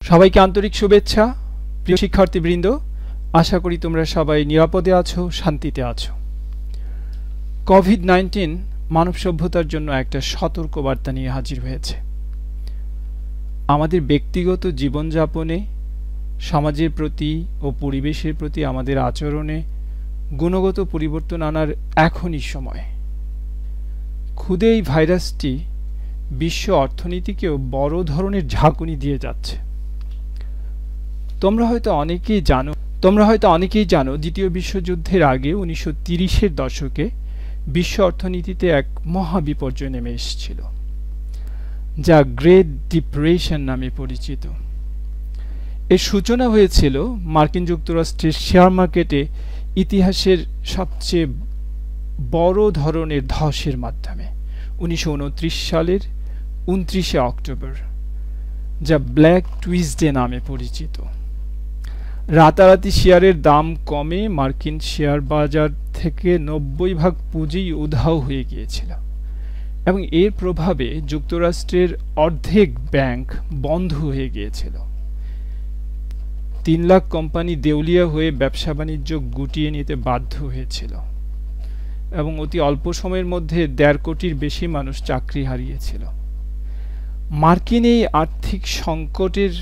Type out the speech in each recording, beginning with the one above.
সবাইকে আন্তরিক শুভেচ্ছা প্রিয় শিক্ষার্থীবৃন্দ, আশা করি তোমরা সবাই নিরাপদে আছো, শান্তিতে আছো। কোভিড-19 মানব সভ্যতার জন্য একটা সতর্কবার্তা নিয়ে হাজির হয়েছে। আমাদের ব্যক্তিগত জীবনযাপনে, সমাজের প্রতি ও পরিবেশের প্রতি আমাদের আচরণে গুণগত পরিবর্তন আনার এখনই সময়। খুদে এই ভাইরাসটি বিশ্ব অর্থনীতিকেও বড় ধরনের ঝাঁকুনি দিয়ে যাচ্ছে। তোমরা হয়তো অনেকেই জানো দ্বিতীয় বিশ্বযুদ্ধের আগে 1930-এর দশকে বিশ্ব অর্থনীতিতে এক মহা বিপর্যয় নেমে এসেছিল, যা গ্রেট ডিপ্রেশন নামে পরিচিত। এর সূচনা হয়েছিল মার্কিন যুক্তরাষ্ট্রের শেয়ার মার্কেটে ইতিহাসের সবচেয়ে বড় ধরনের ধসের মাধ্যমে 1929 সালের 29শে অক্টোবর, যা ব্ল্যাক টুইসডে নামে পরিচিত। রাতারাতি শেয়ারের দাম কমে মার্কিন শেয়ার বাজার থেকে 90% পুঁজি উধাও হয়ে গিয়েছিল এবং এর প্রভাবে যুক্তরাষ্ট্রের অর্ধেক ব্যাংক বন্ধ হয়ে গিয়েছিল। 3 লাখ কোম্পানি দেউলিয়া হয়ে ব্যবসা বাণিজ্য গুটিয়ে নিতে বাধ্য হয়েছিল এবং অতি অল্প সময়ের মধ্যে 1.5 কোটির বেশি মানুষ চাকরি হারিয়েছিল। মার্কিন এই আর্থিক সংকটের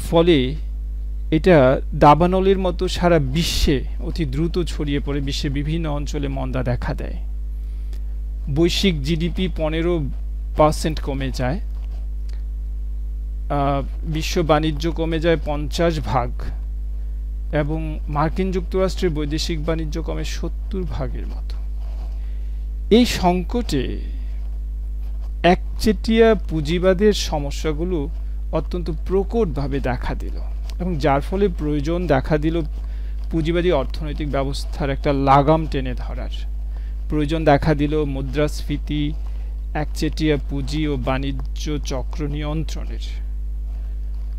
ফলে এটা দাবানলের মতো সারা বিশ্বে অতি দ্রুত ছড়িয়ে পড়ে, বিশ্বের বিভিন্ন অঞ্চলে মন্দা দেখা দেয়। বৈশ্বিক জিডিপি 15% কমে যায়, বিশ্ব বাণিজ্য কমে যায় 50% এবং মার্কিন যুক্তরাষ্ট্রের বৈদেশিক বাণিজ্য কমে 70% মতো। এই সংকটে একচেটিয়া পুঁজিবাদের সমস্যাগুলো অত্যন্ত প্রকটভাবে দেখা দিল এবং যার ফলে প্রয়োজন দেখা দিল পুঁজিবাদী অর্থনৈতিক ব্যবস্থার একটা লাগাম টেনে ধরার। প্রয়োজন দেখা দিল মুদ্রাস্ফীতি, একচেটিয়া পুঁজি ও বাণিজ্য চক্র নিয়ন্ত্রণের।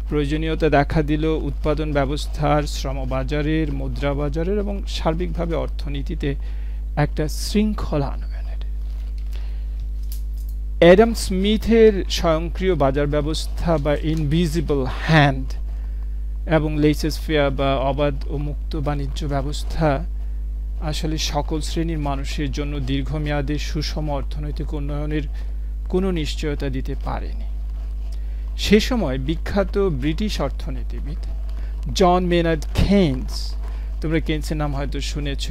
প্রয়োজনীয়তা দেখা দিল উৎপাদন ব্যবস্থার, শ্রমবাজারের, মুদ্রা বাজারের এবং সার্বিকভাবে অর্থনীতিতে একটা শৃঙ্খলা আনয়নের। অ্যাডাম স্মিথের স্বয়ংক্রিয় বাজার ব্যবস্থা বা ইনভিজিবল হ্যান্ড এবং লেইসেস ফেয়ার বা অবাধ ও মুক্ত বাণিজ্য ব্যবস্থা আসলে সকল শ্রেণীর মানুষের জন্য দীর্ঘমেয়াদে সুষম অর্থনৈতিক উন্নয়নের কোনো নিশ্চয়তা দিতে পারেনি। সে সময় বিখ্যাত ব্রিটিশ অর্থনীতিবিদ জন মেনার্ড কেইনস, তোমরা কেইনসের নাম হয়তো শুনেছ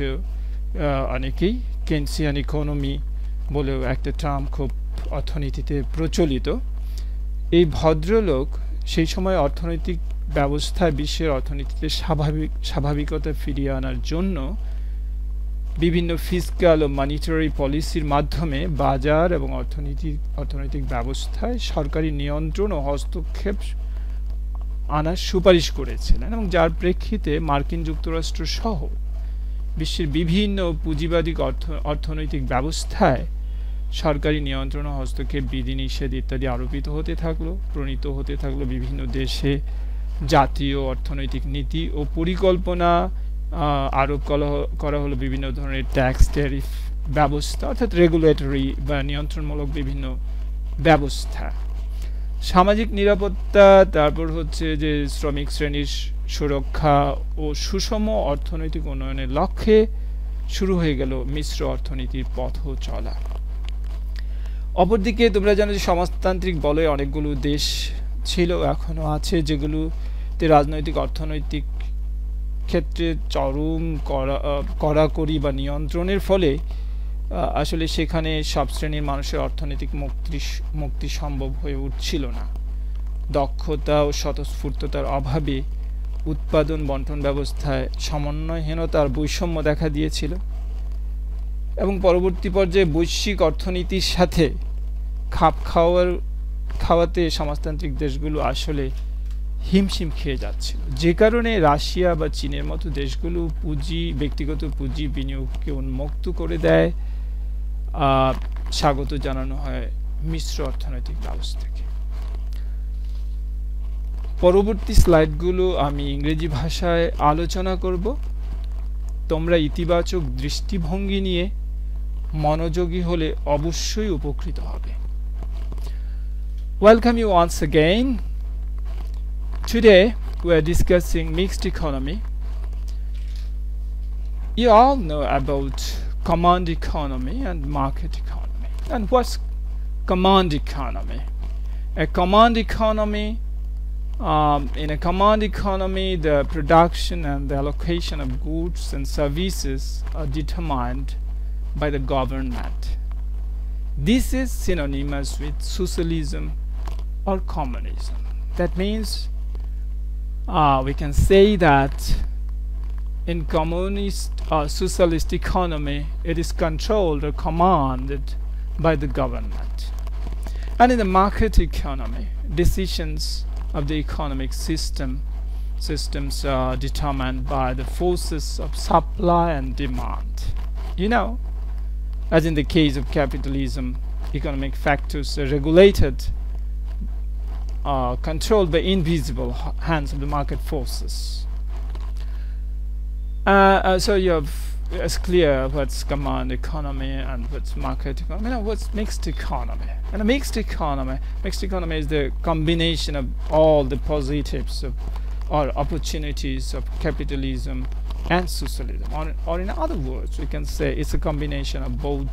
অনেকেই, কেইনসিয়ান ইকোনমি বলেও একটা টার্ম খুব অর্থনীতিতে প্রচলিত। এই ভদ্রলোক সেই সময় অর্থনৈতিক ব্যবস্থায় বিশ্বের অর্থনীতিতে স্বাভাবিকতা ফিরিয়ে আনার জন্য বিভিন্ন ফিসক্যাল ও মনিটারি পলিসির মাধ্যমে বাজার এবং অর্থনৈতিক ব্যবস্থায় সরকারি নিয়ন্ত্রণ ও হস্তক্ষেপ আনার সুপারিশ করেছিলেন এবং যার প্রেক্ষিতে মার্কিন যুক্তরাষ্ট্র সহ বিশ্বের বিভিন্ন পুঁজিবাদী অর্থনৈতিক ব্যবস্থায় সরকারি নিয়ন্ত্রণ ও হস্তক্ষেপ, বিধিনিষেধ ইত্যাদি আরোপিত হতে থাকলো, প্রণীত হতে থাকলো। বিভিন্ন দেশে জাতীয় অর্থনৈতিক নীতি ও পরিকল্পনা আরোপ করা হলো, বিভিন্ন ধরনের ট্যাক্স, ট্যারিফ ব্যবস্থা, অর্থাৎ রেগুলেটরি বা নিয়ন্ত্রণমূলক বিভিন্ন ব্যবস্থা। সামাজিক নিরাপত্তা, তারপর হচ্ছে যে শ্রমিক শ্রেণীর সুরক্ষা ও সুষম অর্থনৈতিক উন্নয়নের লক্ষ্যে শুরু হয়ে গেল মিশ্র অর্থনীতির পথ চলা। অপরদিকে তোমরা জানো যে সমাজতান্ত্রিক বলে অনেকগুলো দেশ ছিল, এখনো আছে, যেগুলোতে রাজনৈতিক অর্থনৈতিক ক্ষেত্রে চরম কড়াকড়ি বা নিয়ন্ত্রণের ফলে আসলে সেখানে সব শ্রেণীর মানুষের অর্থনৈতিক মুক্তি সম্ভব হয়ে উঠছিল না। দক্ষতা ও স্বতঃস্ফূর্ততার অভাবে উৎপাদন বন্টন ব্যবস্থায় সমন্বয়হীনতার বৈষম্য দেখা দিয়েছিল এবং পরবর্তী পর্যায়ে বৈশ্বিক অর্থনীতির সাথে খাপ খাওয়াতে সমাজতান্ত্রিক দেশগুলো আসলে হিমশিম খেয়ে যাচ্ছিল, যে কারণে রাশিয়া বা চীনের মতো দেশগুলো ব্যক্তিগত পুঁজি বিনিয়োগকে উন্মুক্ত করে দেয়। স্বাগত জানানো হয় মিশ্র অর্থনৈতিক ব্যবস্থাকে। পরবর্তী স্লাইডগুলো আমি ইংরেজি ভাষায় আলোচনা করব। তোমরা ইতিবাচক দৃষ্টিভঙ্গি নিয়ে মনোযোগী হলে অবশ্যই উপকৃত হবে। Welcome you once again Today we are discussing mixed economy. You all know about command economy and market economy. And what's command economy? A command economy, in a command economy, the production and the allocation of goods and services are determined by the government. This is synonymous with socialism or communism. That means we can say that in communist or socialist economy, it is controlled or commanded by the government. And in the market economy, decisions of the economic systems are determined by the forces of supply and demand. You know, as in the case of capitalism, economic factors are regulated, controlled by invisible hands of the market forces. So you have it's clear what's command economy and what's market economy. Now what's mixed economy? And a mixed economy is the combination of all the positives of or opportunities of capitalism and socialism. Or in other words, we can say it's a combination of both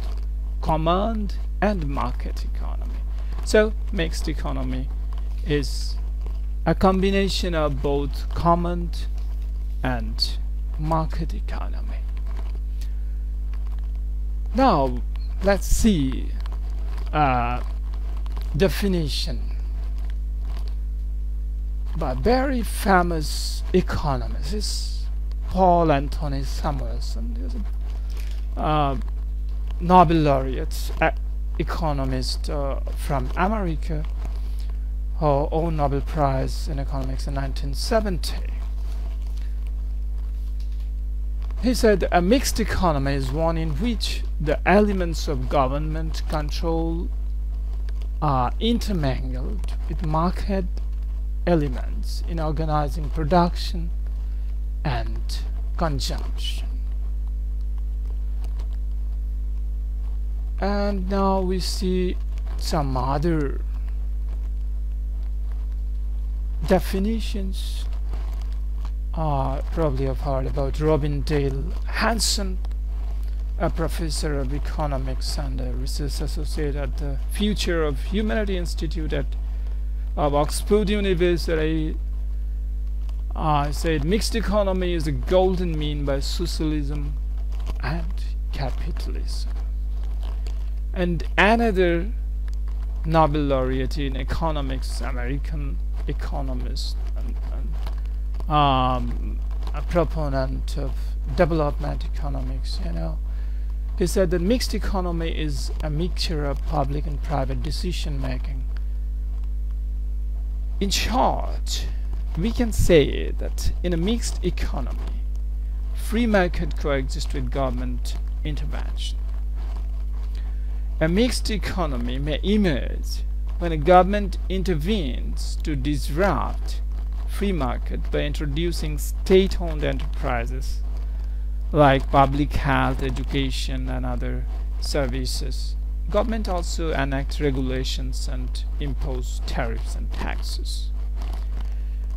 command and market economy. So mixed economy is a combination of both command and market economy. Now let's see definition by very famous economist Paul Anthony Samuelson. He was a Nobel laureate economist from America who won Nobel Prize in economics in 1970. He said a mixed economy is one in which the elements of government control are intermingled with market elements in organizing production and consumption. And now we see some other definitions. Probably have heard about Robin Dale Hanson, a professor of economics and a research associate at the Future of Humanity Institute of Oxford University. Said mixed economy is a golden mean by socialism and capitalism. And another Nobel laureate in economics, American economist and a proponent of development economics, he said that mixed economy is a mixture of public and private decision making. In short, we can say that in a mixed economy, free market coexists with government intervention. A mixed economy may emerge when a government intervenes to disrupt free market by introducing state-owned enterprises like public health, education and other services. Government also enacts regulations and impose tariffs and taxes.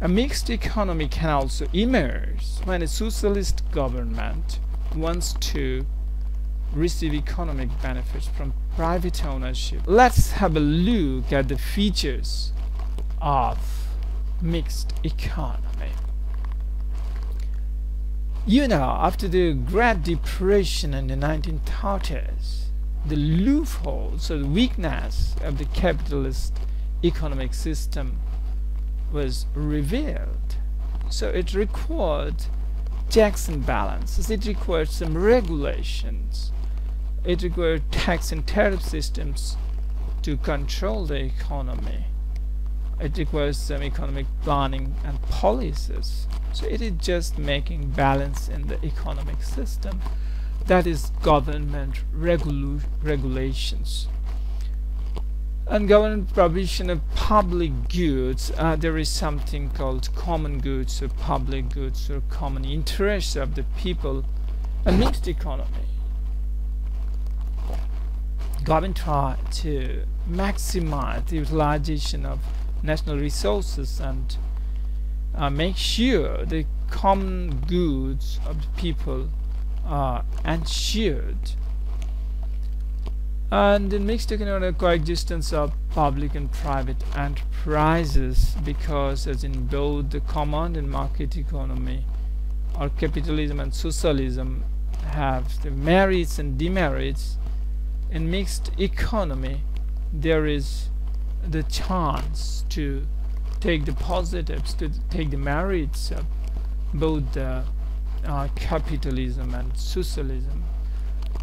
A mixed economy can also emerge when a socialist government wants to receive economic benefits from private ownership. Let's have a look at the features of mixed economy. After the Great Depression in the 1930s, the loopholes or the weakness of the capitalist economic system was revealed. So it required checks and balances, it required some regulations, it required tax and tariff systems to control the economy. It requires some economic planning and policies. So it is just making balance in the economic system. That is government regulations. And government provision of public goods, there is something called common goods or public goods or common interests of the people. A mixed economy, government try to maximize the utilization of national resources and make sure the common goods of the people are ensured. And in mixed economic coexistence of public and private enterprises, because as in both the command and market economy or capitalism and socialism have the merits and demerits, in mixed economy there is the chance to take the positives, to take the merits of both the capitalism and socialism.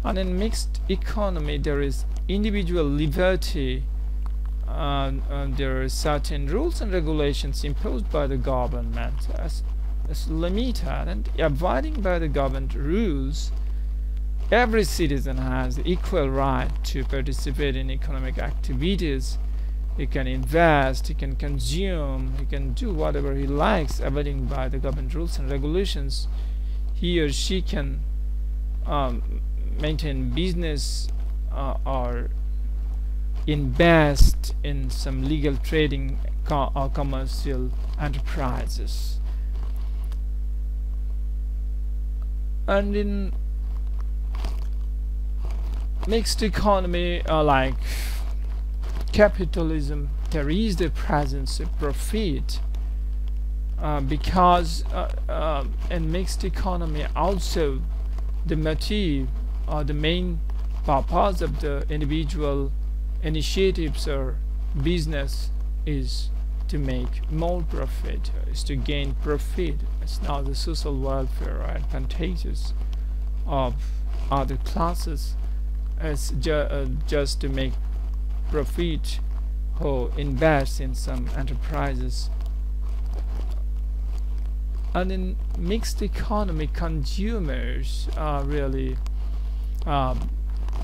And in mixed economy there is individual liberty, there are certain rules and regulations imposed by the government as limited, and abiding by the government rules, every citizen has equal right to participate in economic activities. He can invest, he can consume, he can do whatever he likes, abiding by the government rules and regulations. He or she can maintain business or invest in some legal trading or commercial enterprises. And in mixed economy like capitalism, there is the presence of profit, because in mixed economy also the motive or the main purpose of the individual initiatives or business is to make more profit, is to gain profit. It's not the social welfare or advantages of other classes. It's just to make profit who invest in some enterprises. And in mixed economy, consumers are really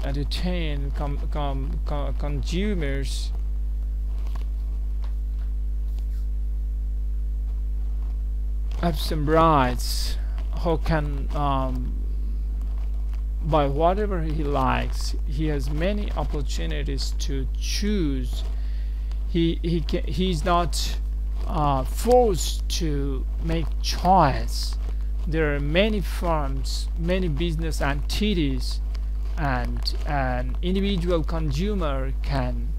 entertain consumers have some rights, who can buy whatever he likes. He has many opportunities to choose. He's not forced to make choice. There are many firms, many business entities, and an individual consumer can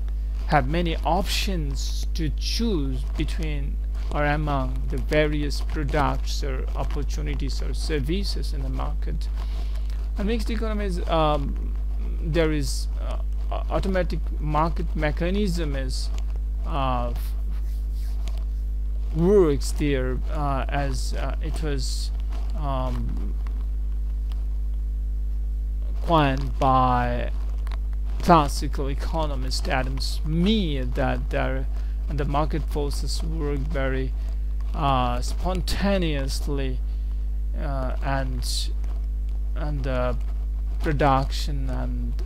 have many options to choose between or among the various products or opportunities or services in the market. And mixed economies, there is automatic market mechanism is works there, as it was coined by classical economist Adam Smith, that the market forces work very spontaneously, and the production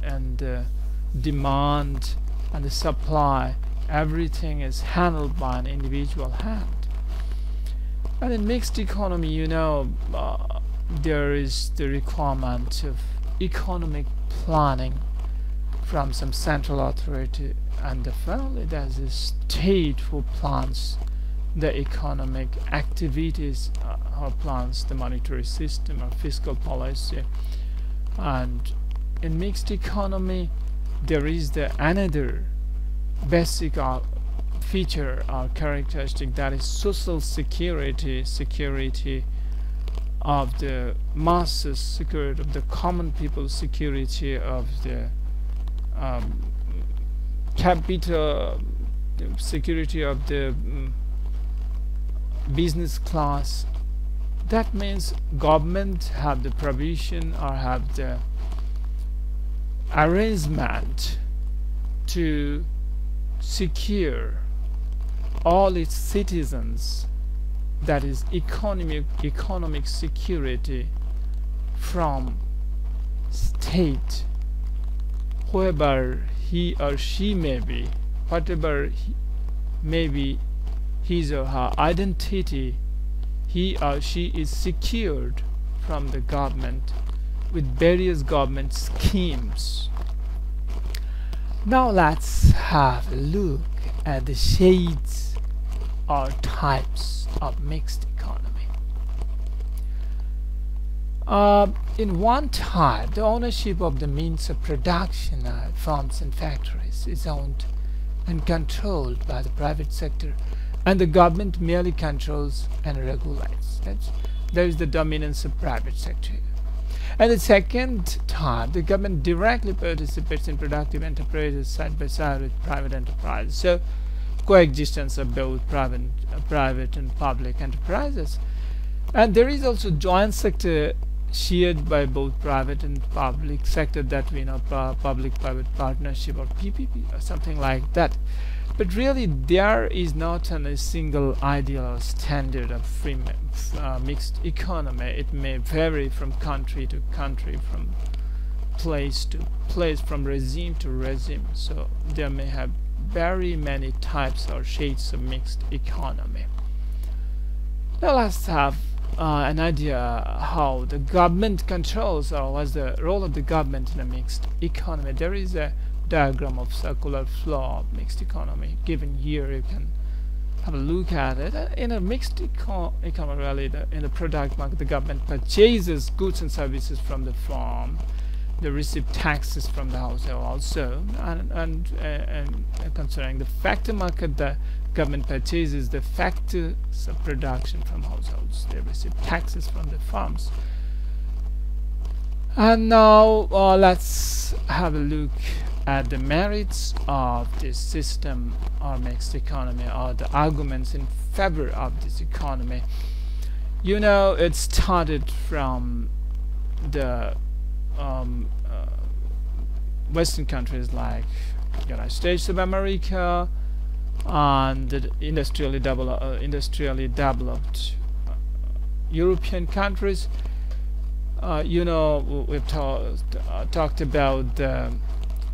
and the demand and the supply, everything is handled by an individual hand. And in mixed economy, there is the requirement of economic planning from some central authority, and finally there's a state who plans the economic activities, or plans the monetary system or fiscal policy. And in mixed economy there is another basic feature or characteristic, that is social security of the masses, security of the common people, security of the capital, security of the business class. That means government have the provision or have the arrangement to secure all its citizens, that is economic security from state, whoever he or she may be, whatever may be his or her identity, he or she is secured from the government with various government schemes. Now let's have a look at the shades or types of mixed economy. In one type, the ownership of the means of production, farms and factories, is owned and controlled by the private sector, and the government merely controls and regulates. There is the dominance of private sector. And the second type, the government directly participates in productive enterprises side by side with private enterprises. So, coexistence of both private and public enterprises. And there is also joint sector shared by both private and public sector, that we know public-private partnership, or PPP, or something like that. But really, there is not a single ideal or standard of free mixed economy. It may vary from country to country, from place to place, from regime to regime. So there may have very many types or shades of mixed economy. Now let's have an idea how the government controls, or what's the role of the government in a mixed economy. There is a diagram of circular flow of mixed economy given here. You can have a look at it. In a mixed economy, really, in the product market, the government purchases goods and services from the farm. They receive taxes from the household also, and concerning the factor market, the government purchases the factors of production from households. They receive taxes from the farms. And now let's have a look at the merits of this system or mixed economy, or the arguments in favor of this economy. You know, it started from the Western countries like United States of America and the industrially developed European countries. You know, we've talked about the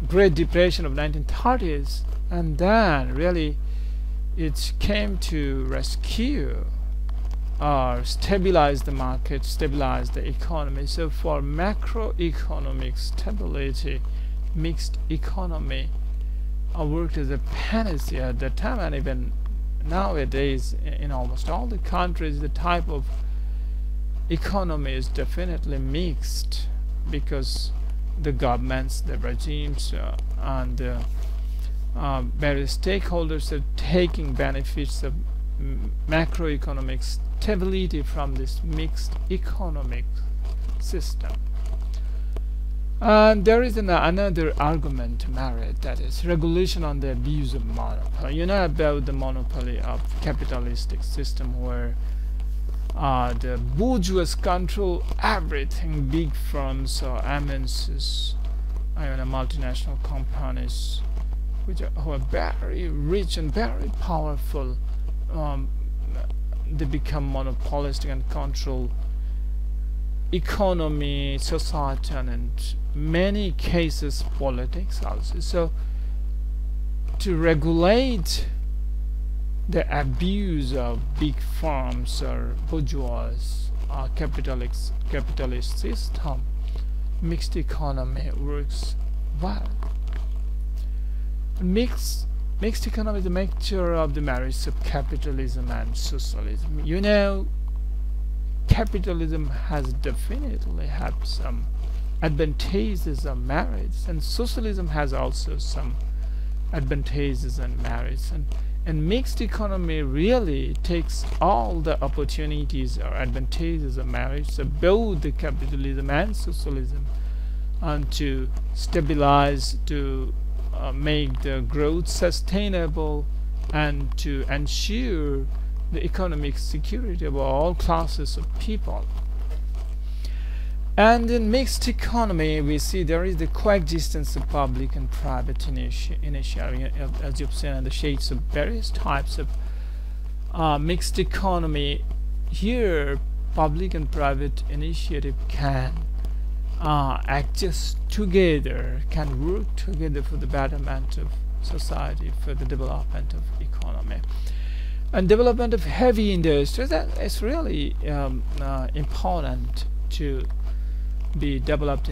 Great Depression of 1930s, and then really it came to rescue or stabilize the market, stabilize the economy. So for macroeconomic stability, mixed economy worked as a panacea at the time, and even nowadays in almost all the countries the type of economy is definitely mixed, because the governments, the regimes, and various stakeholders are taking benefits of macroeconomic stability from this mixed economic system. And there is another argument to merit, that is regulation on the abuse of monopoly. You know about the monopoly of capitalistic system, where the bourgeois control everything. Big firms or MNCs, even multinational companies, who are very rich and very powerful, they become monopolistic and control economy, society, and in many cases politics also. So to regulate the abuse of big firms or bourgeois or capitalist system, mixed economy works well. Mixed economy is a mixture of the marriage of capitalism and socialism. You know, capitalism has definitely had some advantages of marriage, and socialism has also some advantages in marriage, and mixed economy really takes all the opportunities or advantages of marriage, so both the capitalism and socialism, and to stabilize, to make the growth sustainable, and to ensure the economic security of all classes of people. And in mixed economy, we see there is the coexistence of public and private initiative, as you've seen in the shades of various types of mixed economy. Here, public and private initiative can exist together, can work together for the betterment of society, for the development of economy. And development of heavy industries, that is really important to be developed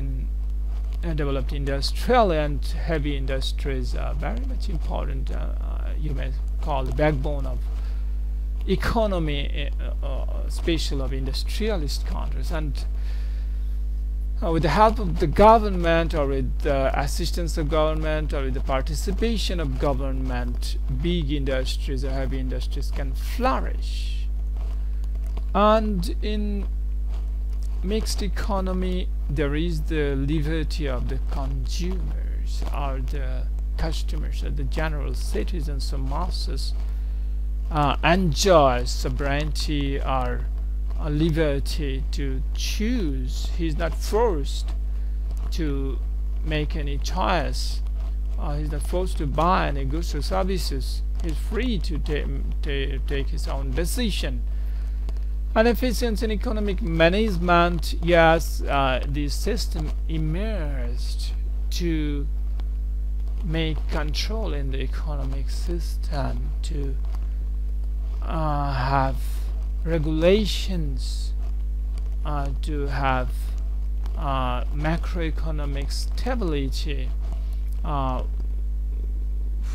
industrially, and heavy industries are very much important. You may call the backbone of economy, especially of industrialist countries, and with the help of the government, or with the assistance of government, or with the participation of government, big industries or heavy industries can flourish. And in mixed economy, there is the liberty of the consumers, or the customers, or the general citizens or masses enjoy sovereignty or a liberty to choose. He's not forced to make any choice. He's not forced to buy any goods or services. He's free to take his own decision. And efficiency in economic management, yes, this system emerged to make control in the economic system, to have regulations, to have macroeconomic stability,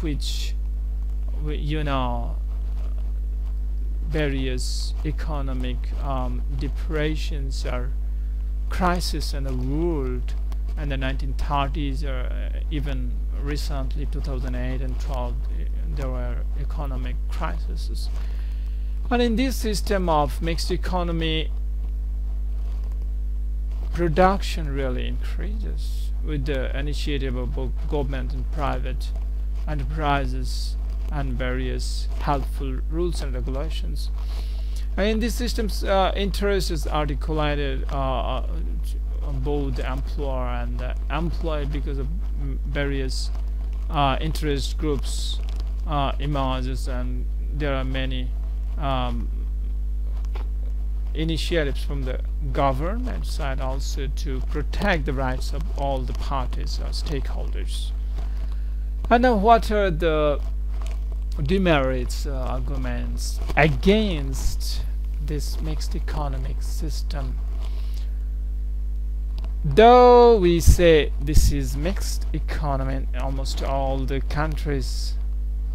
which, you know, various economic depressions or crises in the world in the 1930s, or even recently 2008 and 12, there were economic crises. And in this system of mixed economy, production really increases with the initiative of both government and private enterprises and various helpful rules and regulations. And in these systems, interest is articulated both the employer and the employed, because of various interest groups emerges, and there are many initiatives from the government side also to protect the rights of all the parties or stakeholders. And now, what are the demerits, arguments against this mixed economic system? Though we say this is mixed economy in almost all the countries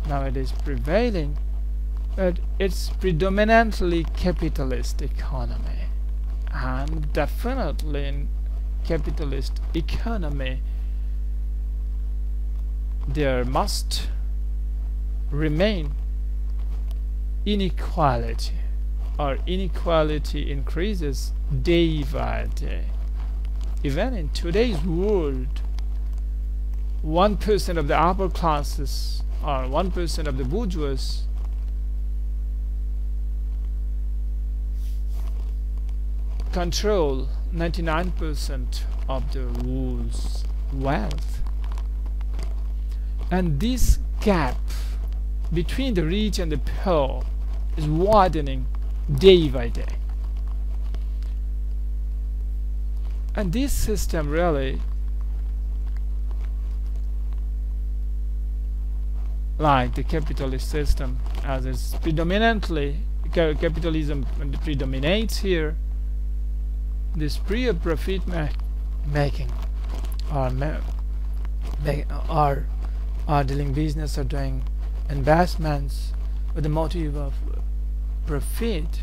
nowadays prevailing, but it's predominantly capitalist economy, and definitely in capitalist economy there must remain inequality, or inequality increases day by day. Even in today's world, 1% of the upper classes, or 1% of the bourgeois, control 99% of the world's wealth. And this gap between the rich and the poor is widening day by day. And this system really, like the capitalist system, as is predominantly capitalism predominates here, this pure profit making, or dealing business or doing investments with the motive of profit,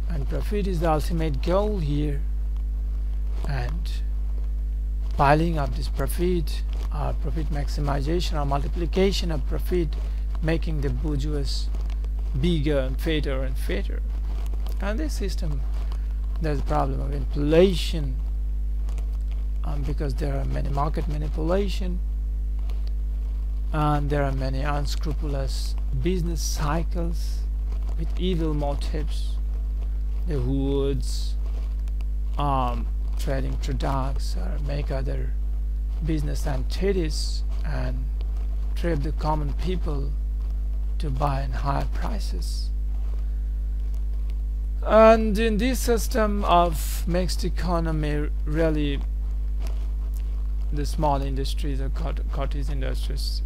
and profit is the ultimate goal here, and piling up this profit, or profit maximization or multiplication of profit, making the bourgeois bigger and fatter and fatter. And this system, there's a problem of inflation, because there are many market manipulation, and there are many unscrupulous business cycles with evil motives. The hoods trading products or make other business entities and trap the common people to buy in higher prices. And in this system of mixed economy, really the small industries or cottage industries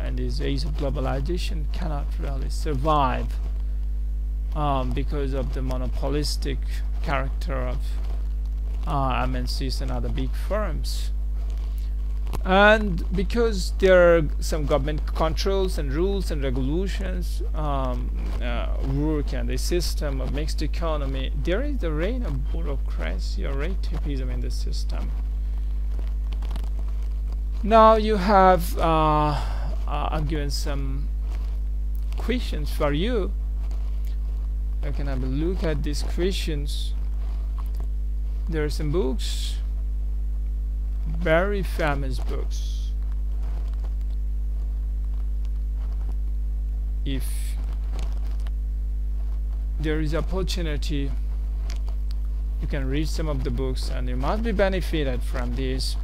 in this age of globalization cannot really survive because of the monopolistic character of MNCs and other big firms. And because there are some government controls and rules and regulations work and a system of mixed economy, there is the reign of bureaucracy or red tapeism in the system. Now you have I've given some questions for you. I can have a look at these questions. There are some books, very famous books. If there is opportunity, you can read some of the books and you must be benefited from this.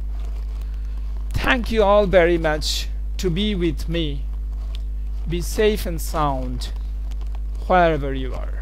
Thank you all very much to be with me. Be safe and sound wherever you are.